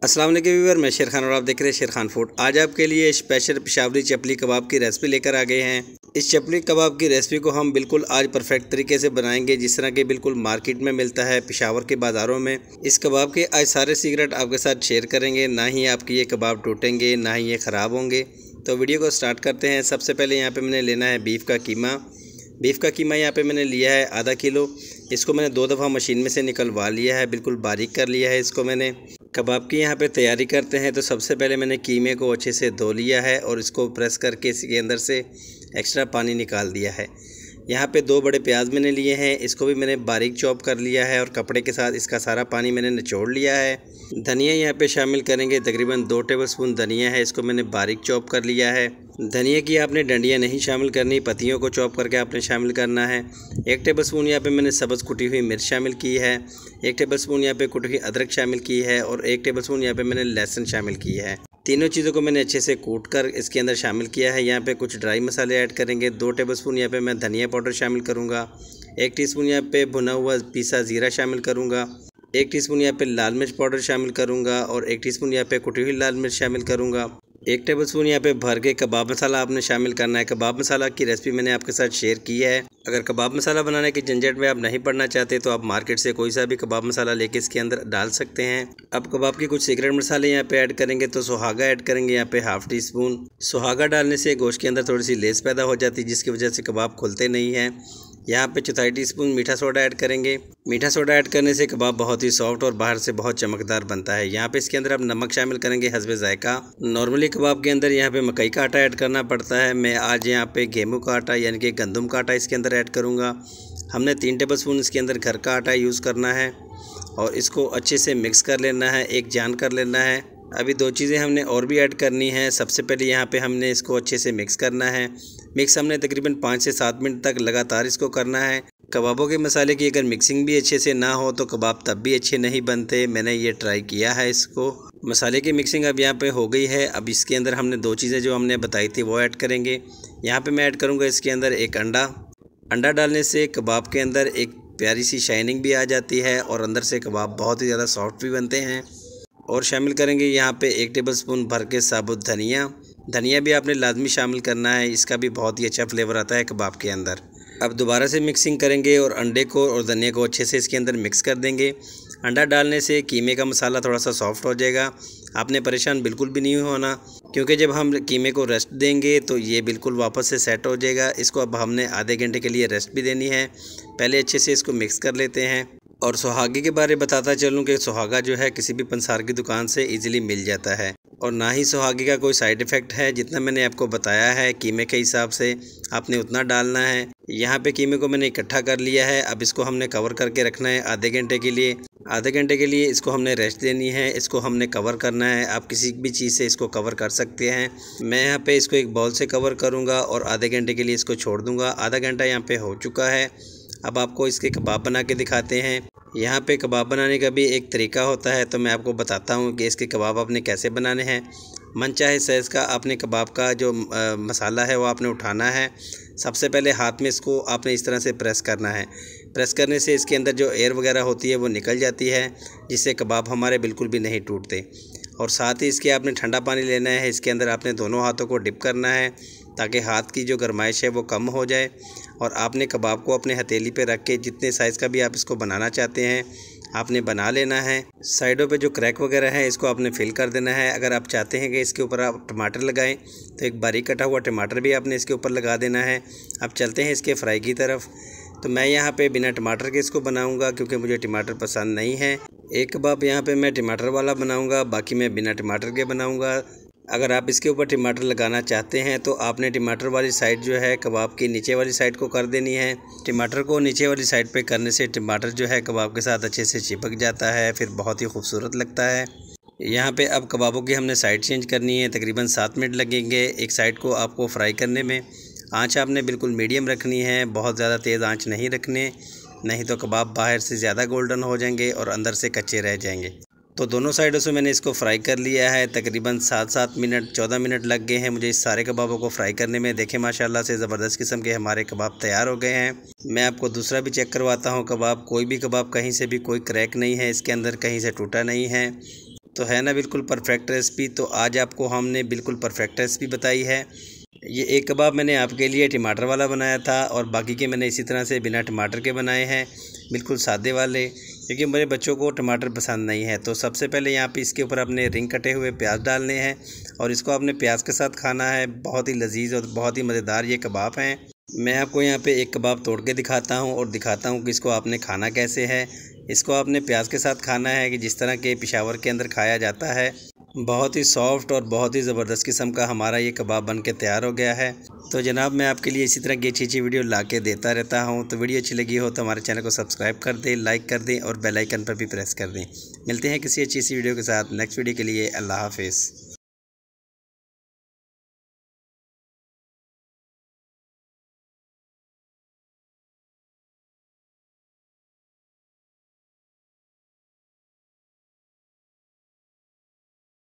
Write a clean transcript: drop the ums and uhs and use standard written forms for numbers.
अस्सलाम वालेकुम व्यूअर, मैं शेर खान और आप देख रहे हैं शेर खान फूड। आज आपके लिए स्पेशल पेशावरी चपली कबाब की रेसिपी लेकर आ गए हैं। इस चपली कबाब की रेसिपी को हम बिल्कुल आज परफेक्ट तरीके से बनाएंगे, जिस तरह के बिल्कुल मार्केट में मिलता है पेशावर के बाज़ारों में। इस कबाब के आज सारे सीक्रेट आपके साथ शेयर करेंगे। ना ही आपके ये कबाब टूटेंगे, ना ही ये ख़राब होंगे। तो वीडियो को स्टार्ट करते हैं। सबसे पहले यहाँ पर मैंने लेना है बीफ का कीमा। बीफ का कीमा यहाँ पे मैंने लिया है आधा किलो। इसको मैंने 2 दफ़ा मशीन में से निकलवा लिया है, बिल्कुल बारीक कर लिया है इसको मैंने। कबाब की यहाँ पे तैयारी करते हैं तो सबसे पहले मैंने कीमे को अच्छे से धो लिया है और इसको प्रेस करके इसके अंदर से एक्स्ट्रा पानी निकाल दिया है। यहाँ पे 2 बड़े प्याज मैंने लिए हैं, इसको भी मैंने बारीक चॉप कर लिया है और कपड़े के साथ इसका सारा पानी मैंने निचोड़ लिया है। धनिया यहाँ पे शामिल करेंगे, तकरीबन 2 टेबलस्पून धनिया है, इसको मैंने बारीक चॉप कर लिया है। धनिया की आपने डंडियाँ नहीं शामिल करनी, पत्तियों को चॉप करके आपने शामिल करना है। 1 टेबलस्पून यहाँ पे मैंने सब्ज़ कुटी हुई मिर्च शामिल की है। 1 टेबलस्पून यहाँ पे कुटी हुई अदरक शामिल की है और 1 टेबलस्पून यहाँ पे मैंने लहसुन शामिल की है। तीनों चीज़ों को मैंने अच्छे से कूट कर इसके अंदर शामिल किया है। यहाँ पे कुछ ड्राई मसाले ऐड करेंगे। 2 टेबलस्पून यहाँ पे मैं धनिया पाउडर शामिल करूँगा। 1 टीस्पून यहाँ पे भुना हुआ पीसा ज़ीरा शामिल करूँगा। 1 टीस्पून यहाँ पे लाल मिर्च पाउडर शामिल करूँगा और 1 टीस्पून यहाँ पे कुटी हुई लाल मिर्च शामिल करूँगा। 1 टेबलस्पून यहाँ पे भर के कबाब मसाला आपने शामिल करना है। कबाब मसाला की रेसिपी मैंने आपके साथ शेयर की है। अगर कबाब मसाला बनाने की झंझट में आप नहीं पड़ना चाहते तो आप मार्केट से कोई सा भी कबाब मसाला लेके इसके अंदर डाल सकते हैं। अब कबाब की कुछ सीक्रेट मसाले यहाँ पे ऐड करेंगे तो सुहागा ऐड करेंगे यहाँ पे ½ टीस्पून। सुहागा डालने से गोश्त के अंदर थोड़ी सी लेस पैदा हो जाती है, जिसकी वजह से कबाब खुलते नहीं हैं। यहाँ पे 1/4 टीस्पून मीठा सोडा ऐड करेंगे। मीठा सोडा ऐड करने से कबाब बहुत ही सॉफ्ट और बाहर से बहुत चमकदार बनता है। यहाँ पे इसके अंदर आप नमक शामिल करेंगे हस्बे जायका। नॉर्मली कबाब के अंदर यहाँ पे मकई का आटा ऐड करना पड़ता है, मैं आज यहाँ पे गेहूं का आटा यानी कि गंदम का आटा इसके अंदर ऐड करूँगा। हमने 3 टेबलस्पून इसके अंदर घर का आटा यूज़ करना है और इसको अच्छे से मिक्स कर लेना है, एक जान कर लेना है। अभी 2 चीज़ें हमने और भी ऐड करनी है। सबसे पहले यहाँ पे हमने इसको अच्छे से मिक्स करना है। मिक्स हमने तकरीबन 5 से 7 मिनट तक लगातार इसको करना है। कबाबों के मसाले की अगर मिक्सिंग भी अच्छे से ना हो तो कबाब तब भी अच्छे नहीं बनते। मैंने ये ट्राई किया है इसको। मसाले की मिक्सिंग अब यहाँ पे हो गई है। अब इसके अंदर हमने 2 चीज़ें जो हमने बताई थी वो ऐड करेंगे। यहाँ पे मैं ऐड करूँगा इसके अंदर 1 अंडा। अंडा डालने से कबाब के अंदर एक प्यारी सी शाइनिंग भी आ जाती है और अंदर से कबाब बहुत ही ज़्यादा सॉफ्ट भी बनते हैं। और शामिल करेंगे यहाँ पे 1 टेबलस्पून भर के साबुत धनिया। धनिया भी आपने लाजमी शामिल करना है, इसका भी बहुत ही अच्छा फ्लेवर आता है कबाब के अंदर। अब दोबारा से मिक्सिंग करेंगे और अंडे को और धनिया को अच्छे से इसके अंदर मिक्स कर देंगे। अंडा डालने से कीमे का मसाला थोड़ा सा सॉफ्ट हो जाएगा। आपने परेशान बिल्कुल भी नहीं होना, क्योंकि जब हम कीमे को रेस्ट देंगे तो ये बिल्कुल वापस से सेट हो जाएगा। इसको अब हमने आधे घंटे के लिए रेस्ट भी देनी है। पहले अच्छे से इसको मिक्स कर लेते हैं। और सुहागे के बारे बताता चलूँ कि सुहागा जो है किसी भी पंसार की दुकान से इजीली मिल जाता है और ना ही सुहागे का कोई साइड इफ़ेक्ट है। जितना मैंने आपको बताया है कीमे के हिसाब से आपने उतना डालना है। यहाँ पे कीमे को मैंने इकट्ठा कर लिया है। अब इसको हमने कवर करके रखना है आधे घंटे के लिए। आधे घंटे के लिए इसको हमने रेस्ट देनी है, इसको हमने कवर करना है। आप किसी भी चीज़ से इसको कवर कर सकते हैं। मैं यहाँ पे इसको एक बॉल से कवर करूँगा और आधे घंटे के लिए इसको छोड़ दूँगा। आधा घंटा यहाँ पे हो चुका है। अब आपको इसके कबाब बना के दिखाते हैं। यहाँ पे कबाब बनाने का भी एक तरीका होता है, तो मैं आपको बताता हूँ कि इसके कबाब आपने कैसे बनाने हैं। मनचाहे साइज़ का आपने कबाब का जो मसाला है वो आपने उठाना है। सबसे पहले हाथ में इसको आपने इस तरह से प्रेस करना है। प्रेस करने से इसके अंदर जो एयर वगैरह होती है वो निकल जाती है, जिससे कबाब हमारे बिल्कुल भी नहीं टूटते। और साथ ही इसके आपने ठंडा पानी लेना है, इसके अंदर आपने दोनों हाथों को डिप करना है ताकि हाथ की जो गर्माइश है वो कम हो जाए। और आपने कबाब को अपने हथेली पे रख के जितने साइज़ का भी आप इसको बनाना चाहते हैं आपने बना लेना है। साइडों पे जो क्रैक वगैरह है इसको आपने फिल कर देना है। अगर आप चाहते हैं कि इसके ऊपर आप टमाटर लगाएं तो एक बारीक कटा हुआ टमाटर भी आपने इसके ऊपर लगा देना है। अब चलते हैं इसके फ्राई की तरफ। तो मैं यहाँ पे बिना टमाटर के इसको बनाऊँगा क्योंकि मुझे टमाटर पसंद नहीं है। एक कबाब यहाँ पे मैं टमाटर वाला बनाऊँगा, बाकी मैं बिना टमाटर के बनाऊँगा। अगर आप इसके ऊपर टमाटर लगाना चाहते हैं तो आपने टमाटर वाली साइड जो है कबाब की नीचे वाली साइड को कर देनी है। टमाटर को नीचे वाली साइड पे करने से टमाटर जो है कबाब के साथ अच्छे से चिपक जाता है, फिर बहुत ही खूबसूरत लगता है। यहाँ पे अब कबाबों की हमने साइड चेंज करनी है, तकरीबन 7 मिनट लगेंगे एक साइड को आपको फ्राई करने में। आँच आपने बिल्कुल मीडियम रखनी है, बहुत ज़्यादा तेज़ आँच नहीं रखने, नहीं तो कबाब बाहर से ज़्यादा गोल्डन हो जाएंगे और अंदर से कच्चे रह जाएंगे। तो दोनों साइडों से मैंने इसको फ्राई कर लिया है। तकरीबन 7 मिनट 14 मिनट लग गए हैं मुझे इस सारे कबाबों को फ्राई करने में। देखें माशाल्लाह से ज़बरदस्त किस्म के हमारे कबाब तैयार हो गए हैं। मैं आपको दूसरा भी चेक करवाता हूँ कबाब। कोई भी कबाब कहीं से भी कोई क्रैक नहीं है, इसके अंदर कहीं से टूटा नहीं है। तो है ना बिल्कुल परफेक्ट रेसिपी। तो आज आपको हमने बिल्कुल परफेक्ट रेसिपी बताई है। ये एक कबाब मैंने आपके लिए टमाटर वाला बनाया था और बाकी के मैंने इसी तरह से बिना टमाटर के बनाए हैं, बिल्कुल सादे वाले, क्योंकि मेरे बच्चों को टमाटर पसंद नहीं है। तो सबसे पहले यहाँ पे इसके ऊपर आपने रिंग कटे हुए प्याज डालने हैं और इसको आपने प्याज के साथ खाना है। बहुत ही लजीज और बहुत ही मज़ेदार ये कबाब हैं। मैं आपको यहाँ पे एक कबाब तोड़ के दिखाता हूँ और दिखाता हूँ कि इसको आपने खाना कैसे है। इसको आपने प्याज के साथ खाना है कि जिस तरह के पेशावर के अंदर खाया जाता है। बहुत ही सॉफ्ट और बहुत ही ज़बरदस्त किस्म का हमारा ये कबाब बन के तैयार हो गया है। तो जनाब मैं आपके लिए इसी तरह की अच्छी वीडियो ला के देता रहता हूँ। तो वीडियो अच्छी लगी हो तो हमारे चैनल को सब्सक्राइब कर दें, लाइक कर दें और बेल आइकन पर भी प्रेस कर दें। मिलते हैं किसी अच्छी सी वीडियो के साथ नेक्स्ट वीडियो के लिए। अल्लाह हाफिज़।